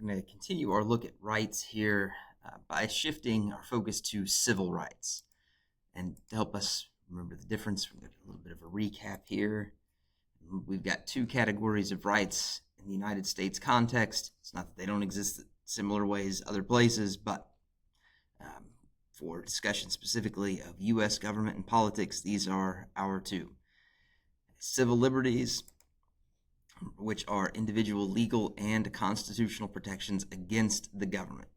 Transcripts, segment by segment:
going to continue our look at rights here by shifting our focus to civil rights. And to help us remember the difference, we're going to do a little bit of a recap here. We've got two categories of rights in the United States context. It's not that they don't exist in similar ways other places, but for discussion specifically of U.S. government and politics, these are our two. Civil liberties, which are individual legal and constitutional protections against the government.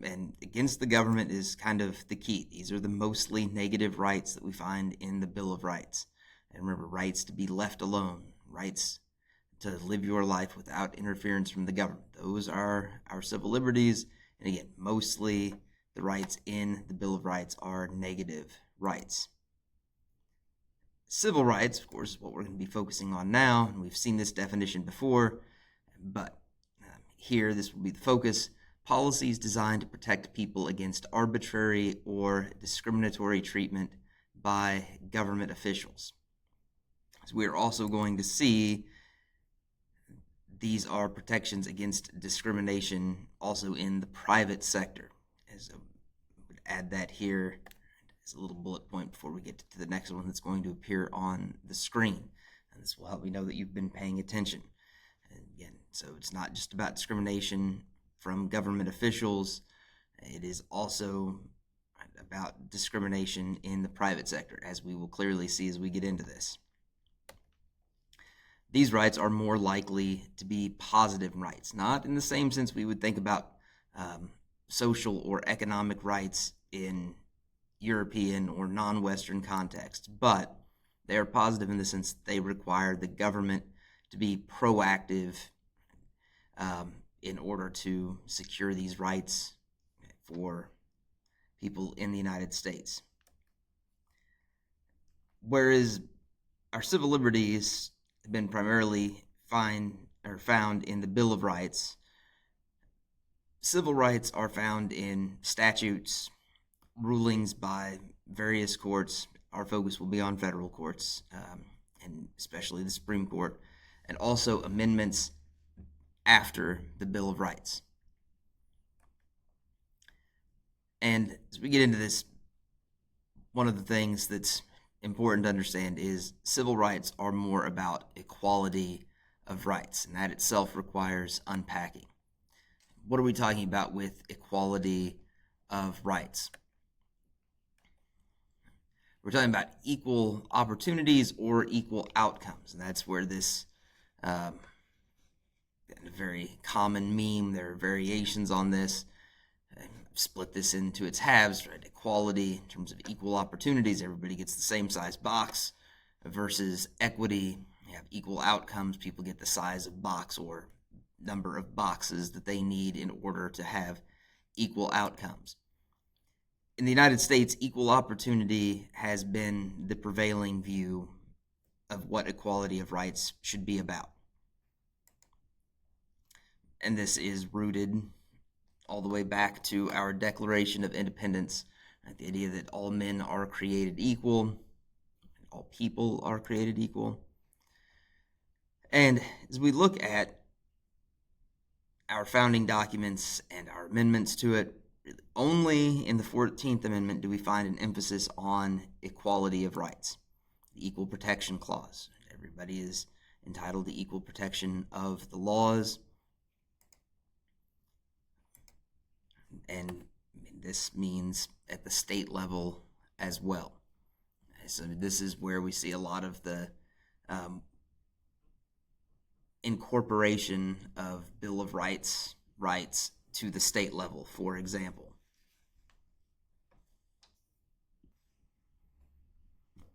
And against the government is kind of the key. These are the mostly negative rights that we find in the Bill of Rights. And remember, rights to be left alone, rights to live your life without interference from the government. Those are our civil liberties. And again, mostly the rights in the Bill of Rights are negative rights. Civil rights, of course, is what we're going to be focusing on now, and we've seen this definition before, but here this will be the focus. Policies designed to protect people against arbitrary or discriminatory treatment by government officials. So we are also going to see these are protections against discrimination also in the private sector. As I would add that here as a little bullet point before we get to the next one that's going to appear on the screen. And this will help me know that you've been paying attention. And again, so it's not just about discrimination from government officials. It is also about discrimination in the private sector, as we will clearly see as we get into this. These rights are more likely to be positive rights, not in the same sense we would think about social or economic rights in European or non-Western context, but they are positive in the sense that they require the government to be proactive in order to secure these rights for people in the United States. Whereas our civil liberties have been primarily found in the Bill of Rights, civil rights are found in statutes, rulings by various courts. Our focus will be on federal courts, and especially the Supreme Court, and also amendments after the Bill of Rights. And as we get into this, one of the things that's important to understand is civil rights are more about equality of rights, and that itself requires unpacking. What are we talking about with equality of rights? We're talking about equal opportunities or equal outcomes, and that's where this a very common meme, there are variations on this. Split this into its halves, right? Equality in terms of equal opportunities, everybody gets the same size box, versus equity, you have equal outcomes, people get the size of box or number of boxes that they need in order to have equal outcomes. In the United States, equal opportunity has been the prevailing view of what equality of rights should be about. And this is rooted all the way back to our Declaration of Independence, the idea that all men are created equal, all people are created equal. And as we look at our founding documents and our amendments to it, only in the 14th Amendment do we find an emphasis on equality of rights, the Equal Protection Clause. Everybody is entitled to equal protection of the laws. And this means at the state level as well. So this is where we see a lot of the incorporation of Bill of Rights to the state level, for example.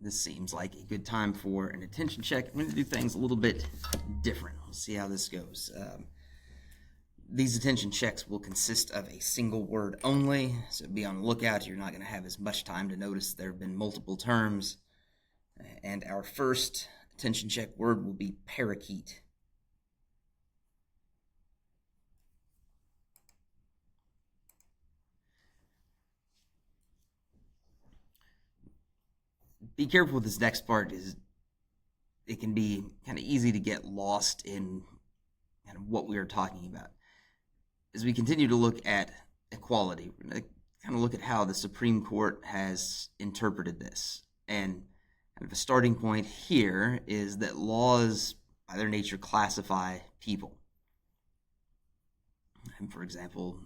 This seems like a good time for an attention check. I'm going to do things a little bit different. We'll see how this goes. These attention checks will consist of a single word only, so be on the lookout. You're not going to have as much time to notice there have been multiple terms. And our first attention check word will be parakeet. Be careful with this next part, is it can be kind of easy to get lost in kind of what we are talking about. as we continue to look at equality, we're going to kind of look at how the Supreme Court has interpreted this. And kind of a starting point here is that laws, by their nature, classify people. And for example,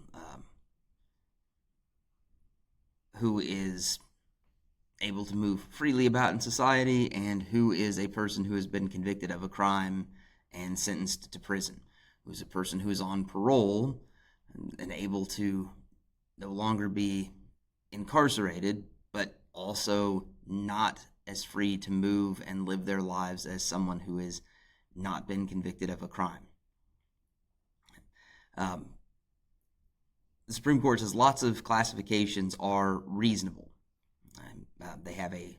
who is able to move freely about in society and who is a person who has been convicted of a crime and sentenced to prison, who is a person who is on parole and able to no longer be incarcerated, but also not as free to move and live their lives as someone who has not been convicted of a crime. The Supreme Court says lots of classifications are reasonable. They have a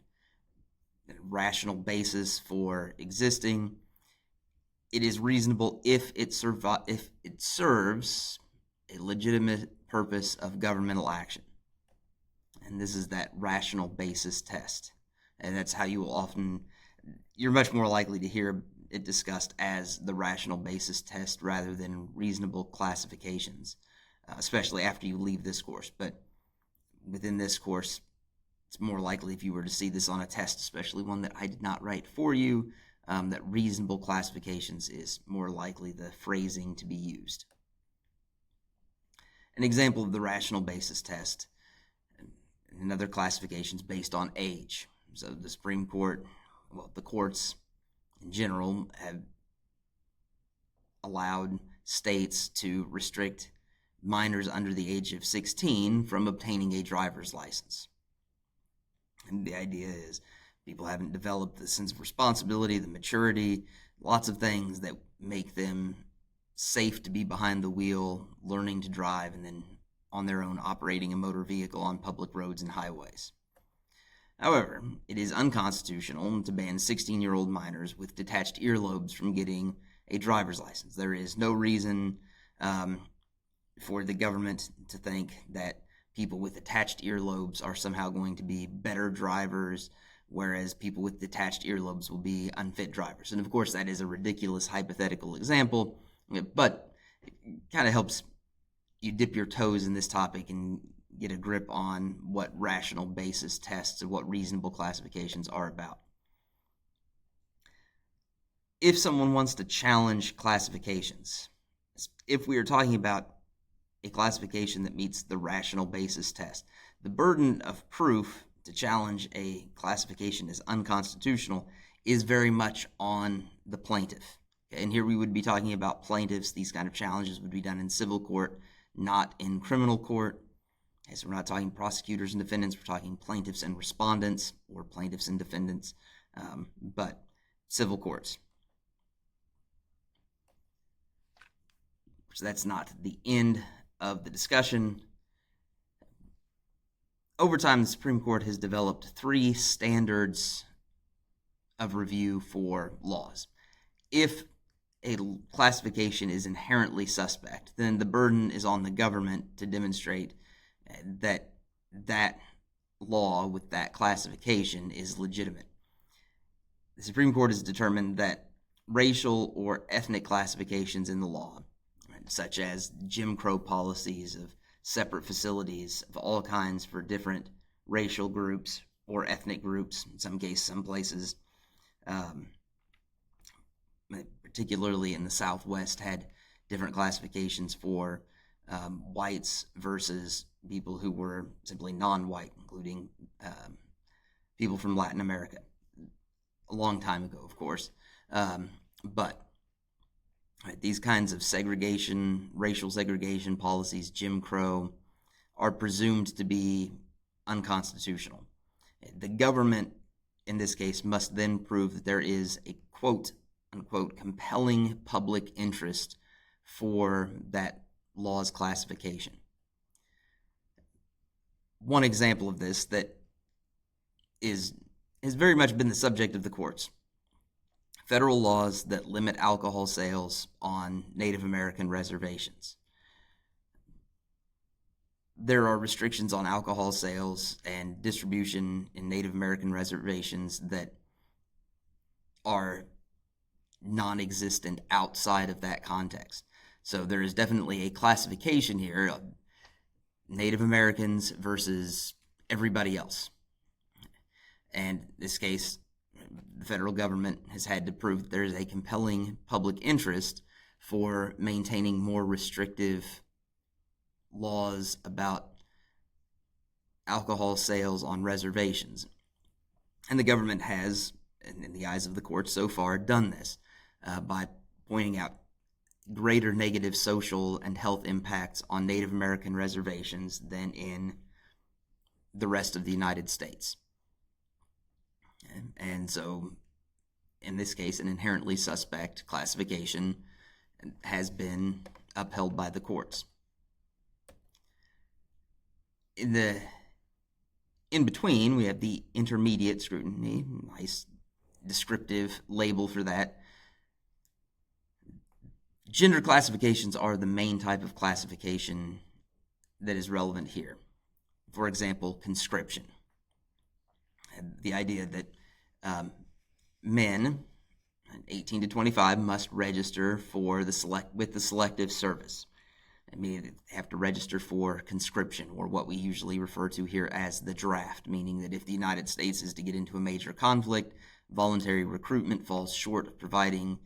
rational basis for existing. It is reasonable if it serves a legitimate purpose of governmental action. And this is that rational basis test. And that's how you're much more likely to hear it discussed as the rational basis test rather than reasonable classifications, especially after you leave this course. But within this course, it's more likely if you were to see this on a test, especially one that I did not write for you, that reasonable classifications is more likely the phrasing to be used. An example of the rational basis test and other classifications based on age. So the Supreme Court, the courts in general, have allowed states to restrict minors under the age of 16 from obtaining a driver's license. And the idea is people haven't developed the sense of responsibility, the maturity, lots of things that make them safe to be behind the wheel, learning to drive, and then on their own operating a motor vehicle on public roads and highways. However, it is unconstitutional to ban 16-year-old minors with detached earlobes from getting a driver's license. There is no reason for the government to think that people with attached earlobes are somehow going to be better drivers, whereas people with detached earlobes will be unfit drivers. And of course, that is a ridiculous hypothetical example, but it kind of helps you dip your toes in this topic and get a grip on what rational basis tests and what reasonable classifications are about. If someone wants to challenge classifications, if we are talking about a classification that meets the rational basis test, the burden of proof to challenge a classification as unconstitutional is very much on the plaintiff. And here we would be talking about plaintiffs. These kind of challenges would be done in civil court, not in criminal court. Okay, so we're not talking prosecutors and defendants, we're talking plaintiffs and respondents, or plaintiffs and defendants, but civil courts. So that's not the end of the discussion. Over time, the Supreme Court has developed 3 standards of review for laws. If a classification is inherently suspect, then the burden is on the government to demonstrate that that law with that classification is legitimate. The Supreme Court has determined that racial or ethnic classifications in the law, such as Jim Crow policies of separate facilities of all kinds for different racial groups or ethnic groups, in some cases, some places, particularly in the Southwest, had different classifications for whites versus people who were simply non-white, including people from Latin America. A long time ago, of course. But these kinds of segregation, racial segregation policies, Jim Crow, are presumed to be unconstitutional. The government, in this case, must then prove that there is a quote-unquote compelling public interest for that law's classification. One example of this that has very much been the subject of the courts: federal laws that limit alcohol sales on Native American reservations. There are restrictions on alcohol sales and distribution in Native American reservations that are non-existent outside of that context. So there is definitely a classification here of Native Americans versus everybody else. And in this case, the federal government has had to prove that there is a compelling public interest for maintaining more restrictive laws about alcohol sales on reservations. And the government has, in the eyes of the courts so far, done this by pointing out greater negative social and health impacts on Native American reservations than in the rest of the United States. And so, in this case, an inherently suspect classification has been upheld by the courts. In between, we have the intermediate scrutiny, nice descriptive label for that. Gender classifications are the main type of classification that is relevant here. For example, conscription. The idea that men 18 to 25 must register for the selective service. I mean, they have to register for conscription, or what we usually refer to here as the draft, meaning that if the United States is to get into a major conflict, voluntary recruitment falls short of providing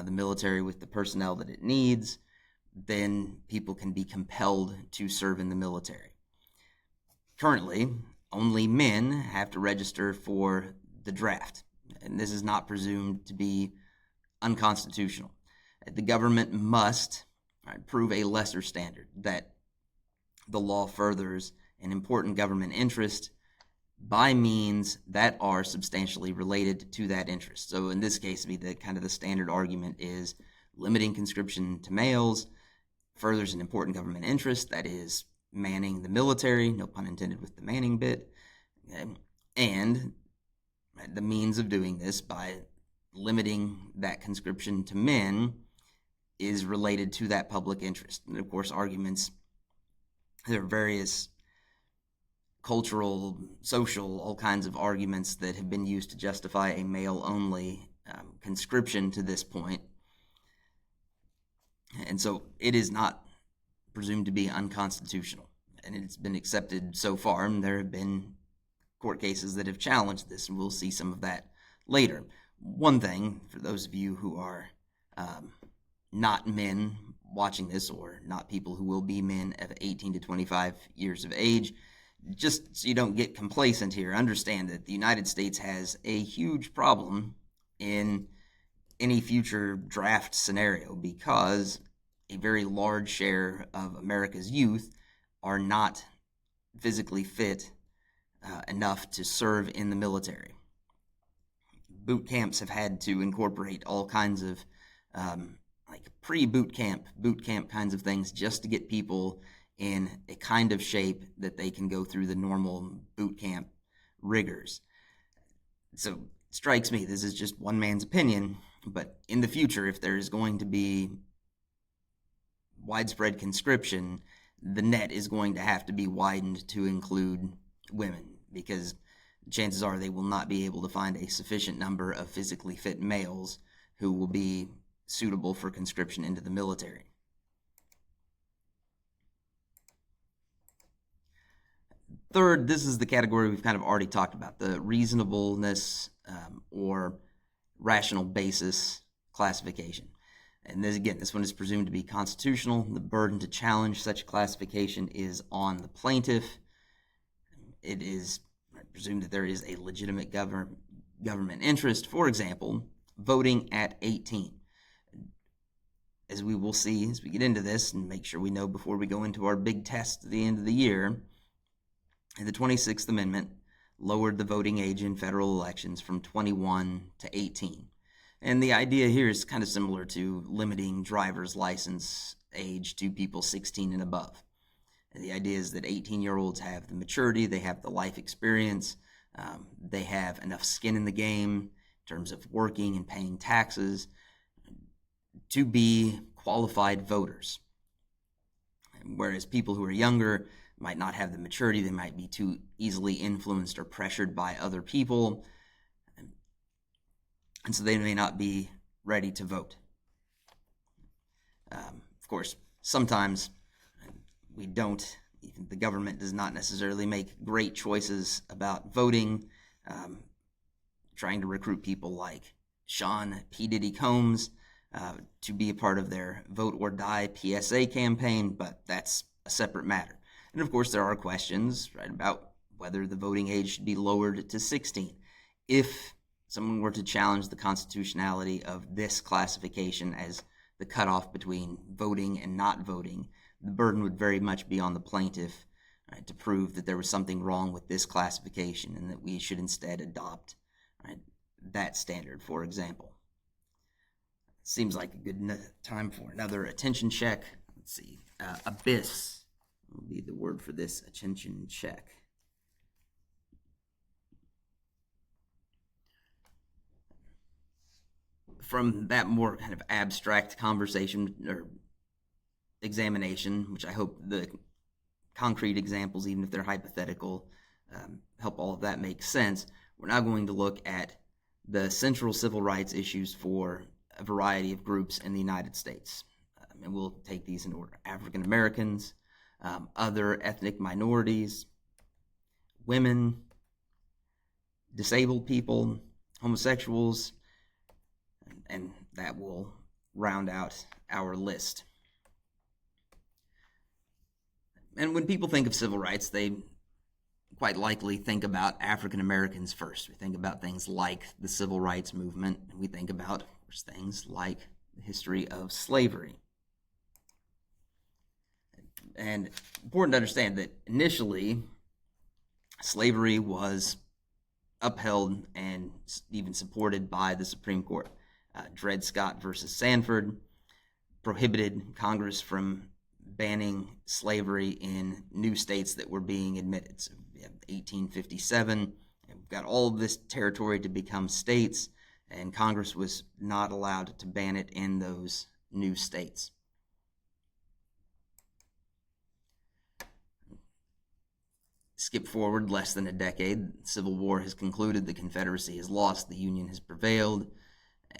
the military with the personnel that it needs, then people can be compelled to serve in the military. Currently, only men have to register for the draft, and this is not presumed to be unconstitutional. The government must prove a lesser standard, that the law furthers an important government interest by means that are substantially related to that interest. So in this case, the standard argument is limiting conscription to males furthers an important government interest, that is manning the military, no pun intended with the manning bit, and the means of doing this by limiting that conscription to men is related to that public interest. And of course, arguments, there are various cultural, social, all kinds of arguments that have been used to justify a male-only conscription to this point. And so it is not presumed to be unconstitutional. And it's been accepted so far, and there have been court cases that have challenged this, and we'll see some of that later. One thing, for those of you who are not men watching this, or not people who will be men of 18 to 25 years of age, just so you don't get complacent here, understand that the United States has a huge problem in any future draft scenario, because a very large share of America's youth are not physically fit enough to serve in the military. Boot camps have had to incorporate all kinds of boot camp kinds of things just to get people in a kind of shape that they can go through the normal boot camp rigors. So it strikes me, this is just one man's opinion, but in the future, if there is going to be widespread conscription, the net is going to have to be widened to include women, because chances are they will not be able to find a sufficient number of physically fit males who will be suitable for conscription into the military. Third, this is the category we've kind of already talked about, the reasonableness or rational basis classification. And this one is presumed to be constitutional. The burden to challenge such classification is on the plaintiff. It is presumed that there is a legitimate government interest. For example, voting at 18. As we will see as we get into this, and make sure we know before we go into our big test at the end of the year, the 26th Amendment lowered the voting age in federal elections from 21 to 18. And the idea here is kind of similar to limiting driver's license age to people 16 and above. And the idea is that 18-year-olds have the maturity, they have the life experience, they have enough skin in the game in terms of working and paying taxes to be qualified voters. Whereas people who are younger might not have the maturity, they might be too easily influenced or pressured by other people, and so they may not be ready to vote. Of course, sometimes we don't, even the government does not necessarily make great choices about voting, trying to recruit people like Sean P. Diddy Combs to be a part of their Vote or Die PSA campaign, but that's a separate matter. And of course, there are questions, right, about whether the voting age should be lowered to 16. If someone were to challenge the constitutionality of this classification as the cutoff between voting and not voting, the burden would very much be on the plaintiff, right, to prove that there was something wrong with this classification and that we should instead adopt, right, that standard, for example. Seems like a good time for another attention check. Let's see. Abyss will be the word for this attention check. From that more kind of abstract conversation or examination, which I hope the concrete examples, even if they're hypothetical, help all of that make sense, we're now going to look at the central civil rights issues for a variety of groups in the United States. And we'll take these in order: African Americans, other ethnic minorities, women, disabled people, homosexuals, and that will round out our list. And when people think of civil rights, they quite likely think about African Americans first. We think about things like the civil rights movement, and we think about, of course, things like the history of slavery. And important to understand that initially, slavery was upheld and even supported by the Supreme Court. Dred Scott versus Sanford prohibited Congress from banning slavery in new states that were being admitted. So we have 1857, we've got all of this territory to become states, and Congress was not allowed to ban it in those new states. Skip forward less than a decade, the Civil War has concluded, the Confederacy has lost, the Union has prevailed,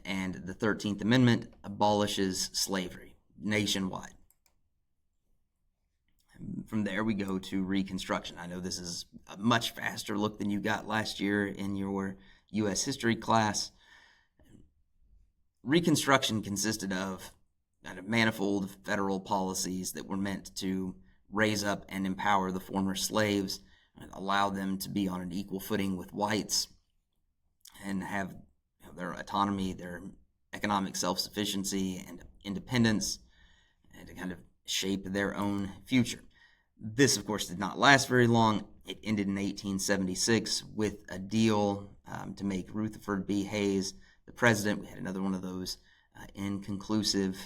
and the 13th Amendment abolishes slavery nationwide. From there, we go to Reconstruction. I know this is a much faster look than you got last year in your U.S. history class. Reconstruction consisted of kind of manifold federal policies that were meant to raise up and empower the former slaves and allow them to be on an equal footing with whites and have their autonomy, their economic self-sufficiency and independence, and to kind of shape their own future. This, of course, did not last very long. It ended in 1876 with a deal to make Rutherford B. Hayes the president. We had another one of those inconclusive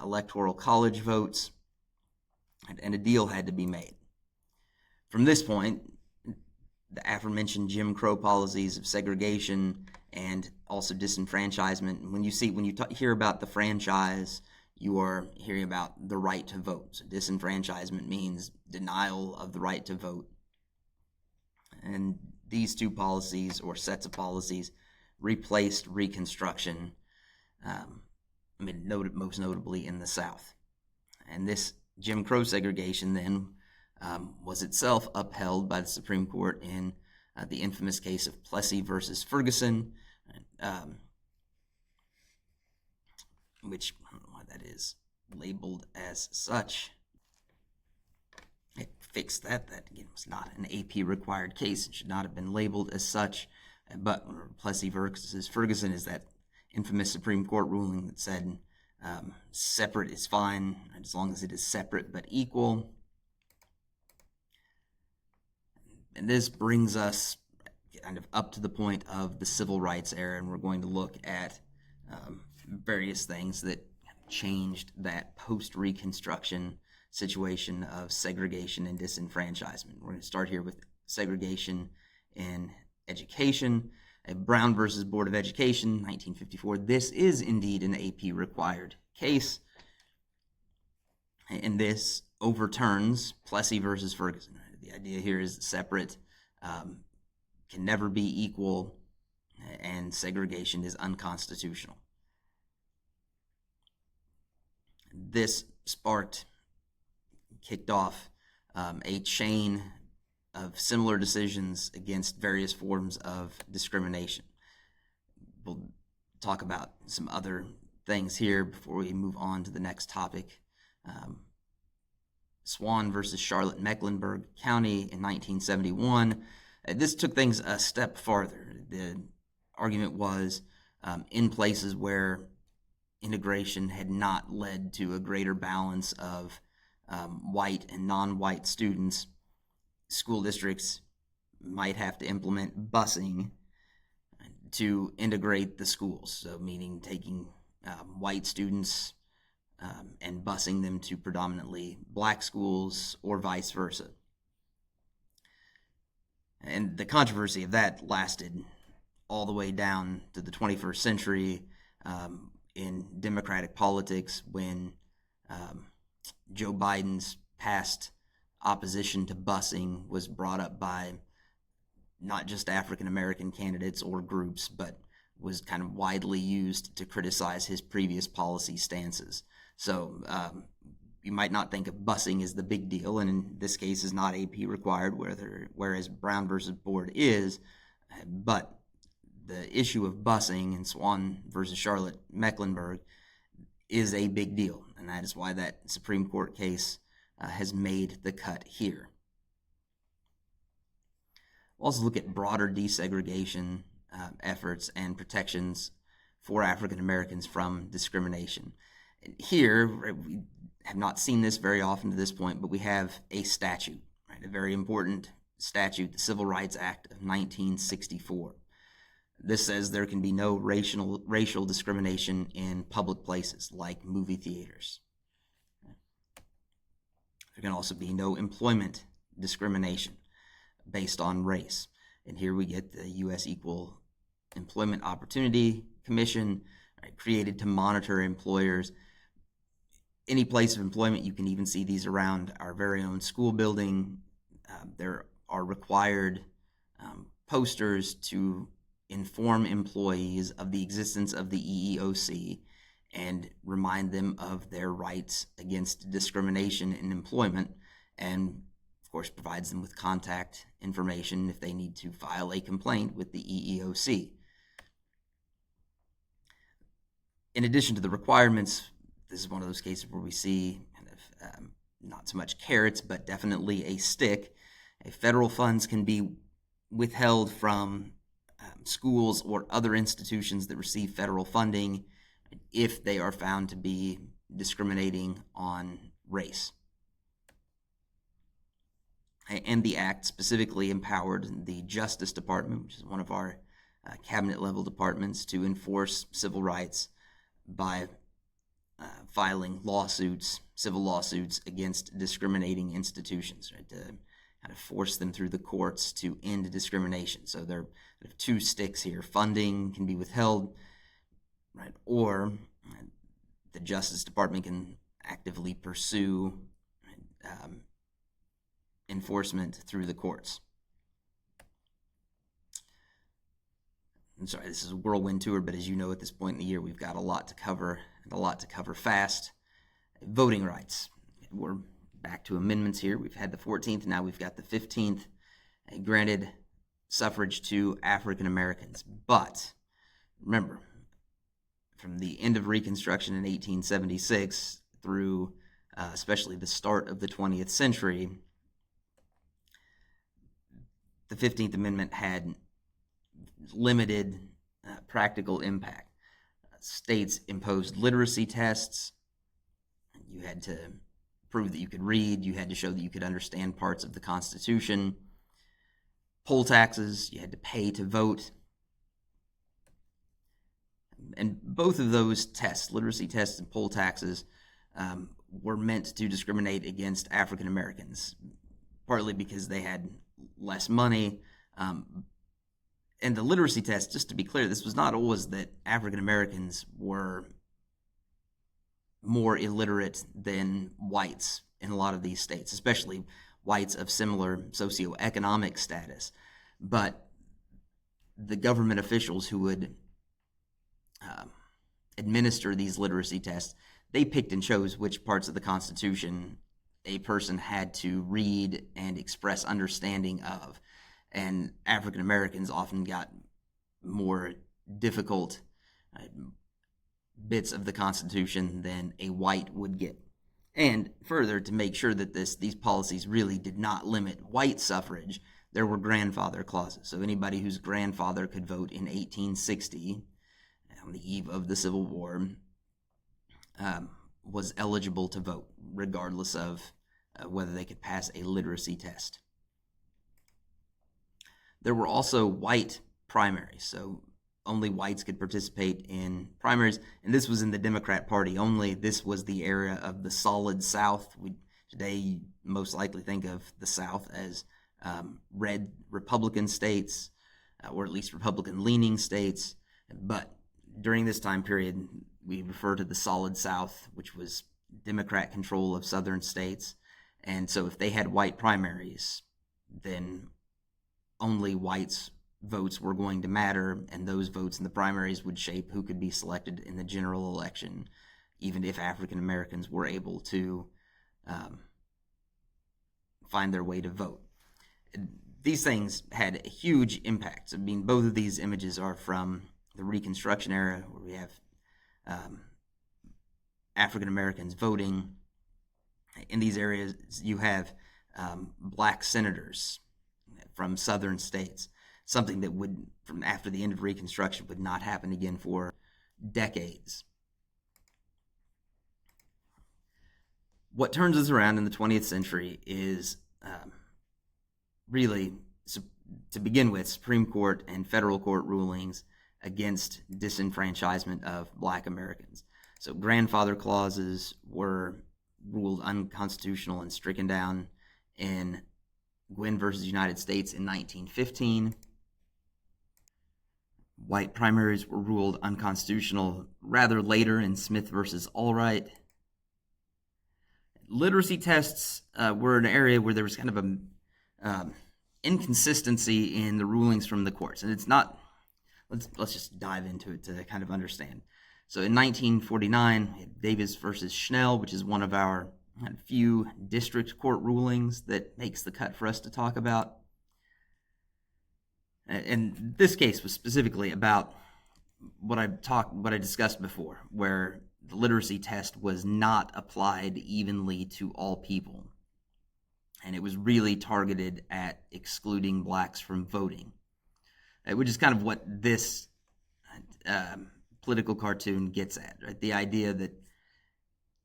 electoral college votes, and a deal had to be made. From this point, the aforementioned Jim Crow policies of segregation and also disenfranchisement. When you hear about the franchise, you are hearing about the right to vote. So disenfranchisement means denial of the right to vote. And these two policies, or sets of policies, replaced Reconstruction, most notably in the South. And this Jim Crow segregation then was itself upheld by the Supreme Court in the infamous case of Plessy versus Ferguson, which, I don't know why that is labeled as such. It fixed that. That, again, was not an AP required case. It should not have been labeled as such. But Plessy versus Ferguson is that infamous Supreme Court ruling that said separate is fine as long as it is separate but equal. And this brings us kind of up to the point of the Civil Rights era, and we're going to look at various things that changed that post-Reconstruction situation of segregation and disenfranchisement. We're going to start here with segregation in education. Brown versus Board of Education, 1954. This is indeed an AP required case, and this overturns Plessy versus Ferguson. The idea here is separate can never be equal, and segregation is unconstitutional. This kicked off a chain of similar decisions against various forms of discrimination. We'll talk about some other things here before we move on to the next topic. Swan versus Charlotte Mecklenburg County in 1971. This took things a step farther. The argument was in places where integration had not led to a greater balance of white and non-white students, school districts might have to implement busing to integrate the schools. So meaning taking white students and busing them to predominantly black schools or vice versa. And the controversy of that lasted all the way down to the 21st century in Democratic politics when Joe Biden's past opposition to busing was brought up by not just African American candidates or groups, but was kind of widely used to criticize his previous policy stances. So you might not think of busing as the big deal, and in this case is not AP required, whereas Brown versus Board is, but the issue of busing in Swan versus Charlotte Mecklenburg is a big deal, and that is why that Supreme Court case has made the cut here. We'll also look at broader desegregation efforts and protections for African Americans from discrimination. Here, we have not seen this very often to this point, but we have a statute, right? A very important statute, the Civil Rights Act of 1964. This says there can be no racial discrimination in public places like movie theaters. There can also be no employment discrimination based on race. And here we get the U.S. Equal Employment Opportunity Commission, right, created to monitor employers. Any place of employment, you can even see these around our very own school building. There are required posters to inform employees of the existence of the EEOC and remind them of their rights against discrimination in employment, and of course provides them with contact information if they need to file a complaint with the EEOC. In addition to the requirements, this is one of those cases where we see kind of not so much carrots, but definitely a stick. Federal funds can be withheld from schools or other institutions that receive federal funding if they are found to be discriminating on race. And the act specifically empowered the Justice Department, which is one of our cabinet-level departments, to enforce civil rights by filing civil lawsuits against discriminating institutions, right, to kind of force them through the courts to end discrimination. So there are two sticks here. Funding can be withheld, right, or the Justice Department can actively pursue enforcement through the courts. I'm sorry, this is a whirlwind tour, but as you know, at this point in the year, we've got a lot to cover, and a lot to cover fast. Voting rights. We're back to amendments here. We've had the 14th, now we've got the 15th, granted suffrage to African Americans. But remember, from the end of Reconstruction in 1876 through especially the start of the 20th century, the 15th Amendment had limited practical impact. States imposed literacy tests. You had to prove that you could read. You had to show that you could understand parts of the Constitution. Poll taxes, you had to pay to vote. And both of those tests, literacy tests and poll taxes, were meant to discriminate against African Americans, partly because they had less money. And the literacy test, just to be clear, this was not always that African Americans were more illiterate than whites in a lot of these states, especially whites of similar socioeconomic status. But the government officials who would administer these literacy tests, they picked and chose which parts of the Constitution a person had to read and express understanding of. And African Americans often got more difficult bits of the Constitution than a white would get. And further, to make sure that these policies really did not limit white suffrage, there were grandfather clauses. So anybody whose grandfather could vote in 1860, on the eve of the Civil War, was eligible to vote, regardless of whether they could pass a literacy test. There were also white primaries, so only whites could participate in primaries, and this was in the Democrat Party only. This was the era of the Solid South. We today most likely think of the South as red Republican states, or at least Republican-leaning states, but during this time period, we refer to the Solid South, which was Democrat control of southern states. And so if they had white primaries, then only whites' votes were going to matter, and those votes in the primaries would shape who could be selected in the general election, even if African Americans were able to find their way to vote. These things had a huge impact. I mean, both of these images are from the Reconstruction era, where we have African Americans voting. In these areas, you have black senators from southern states, something that would, from after the end of Reconstruction, would not happen again for decades. What turns us around in the 20th century is really, to begin with, Supreme Court and federal court rulings against disenfranchisement of black Americans. So grandfather clauses were ruled unconstitutional and stricken down in Gwinn versus United States in 1915. White primaries were ruled unconstitutional rather later in Smith versus Allwright. Literacy tests were an area where there was kind of a inconsistency in the rulings from the courts, and it's not. Let's just dive into it to kind of understand. So in 1949, we had Davis versus Schnell, which is one of our few district court rulings that makes the cut for us to talk about. And this case was specifically about what I discussed before, where the literacy test was not applied evenly to all people, and it was really targeted at excluding blacks from voting, which is kind of what this political cartoon gets at, right? The idea that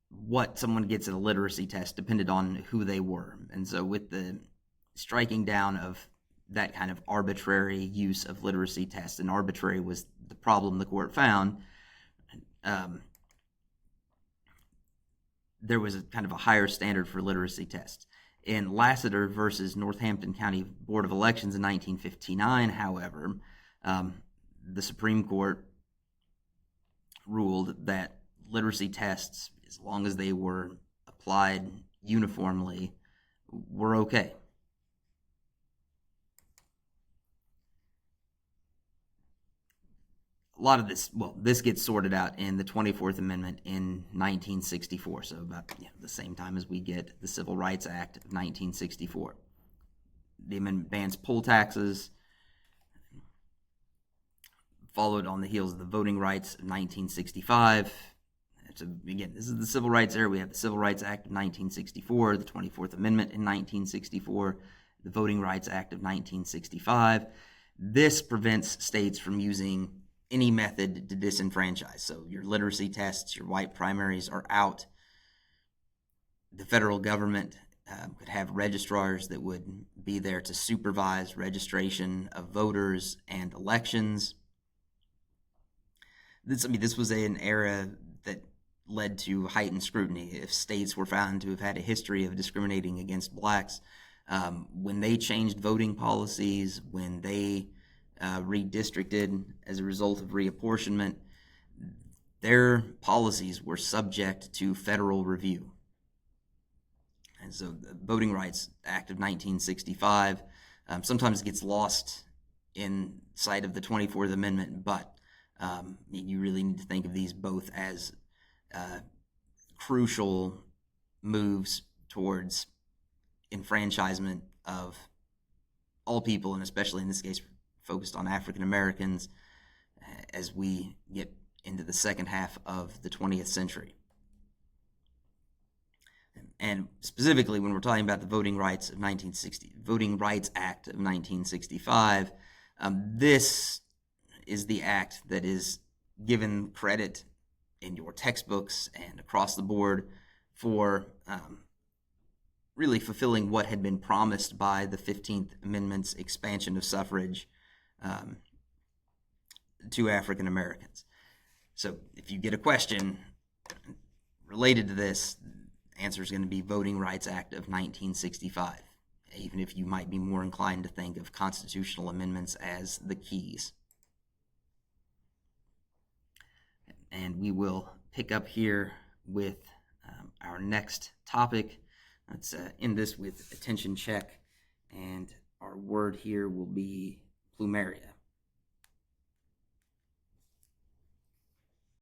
what someone gets in a literacy test depended on who they were. And so with the striking down of that kind of arbitrary use of literacy tests, and arbitrary was the problem the court found, there was a kind of a higher standard for literacy tests. In Lassiter versus Northampton County Board of Elections in 1959, however, the Supreme Court ruled that literacy tests, as long as they were applied uniformly, were okay. A lot of this gets sorted out in the 24th Amendment in 1964, so about the same time as we get the Civil Rights Act of 1964. The amendment bans poll taxes, followed on the heels of the Voting Rights of 1965. So again, this is the Civil Rights era. We have the Civil Rights Act of 1964, the 24th Amendment in 1964, the Voting Rights Act of 1965. This prevents states from using any method to disenfranchise. So your literacy tests, your white primaries are out. The federal government could have registrars that would be there to supervise registration of voters and elections. This was an era that led to heightened scrutiny. If states were found to have had a history of discriminating against blacks, when they changed voting policies, when they redistricted as a result of reapportionment, their policies were subject to federal review. And so the Voting Rights Act of 1965 sometimes gets lost in sight of the 24th Amendment, but you really need to think of these both as crucial moves towards enfranchisement of all people, and especially in this case focused on African Americans, as we get into the second half of the 20th century. And specifically, when we're talking about the Voting Rights Act of 1965, this is the act that is given credit in your textbooks and across the board for really fulfilling what had been promised by the 15th Amendment's expansion of suffrage to African Americans. So if you get a question related to this, the answer is going to be Voting Rights Act of 1965, even if you might be more inclined to think of constitutional amendments as the keys. And we will pick up here with our next topic. Let's end this with attention check, and our word here will be plumeria.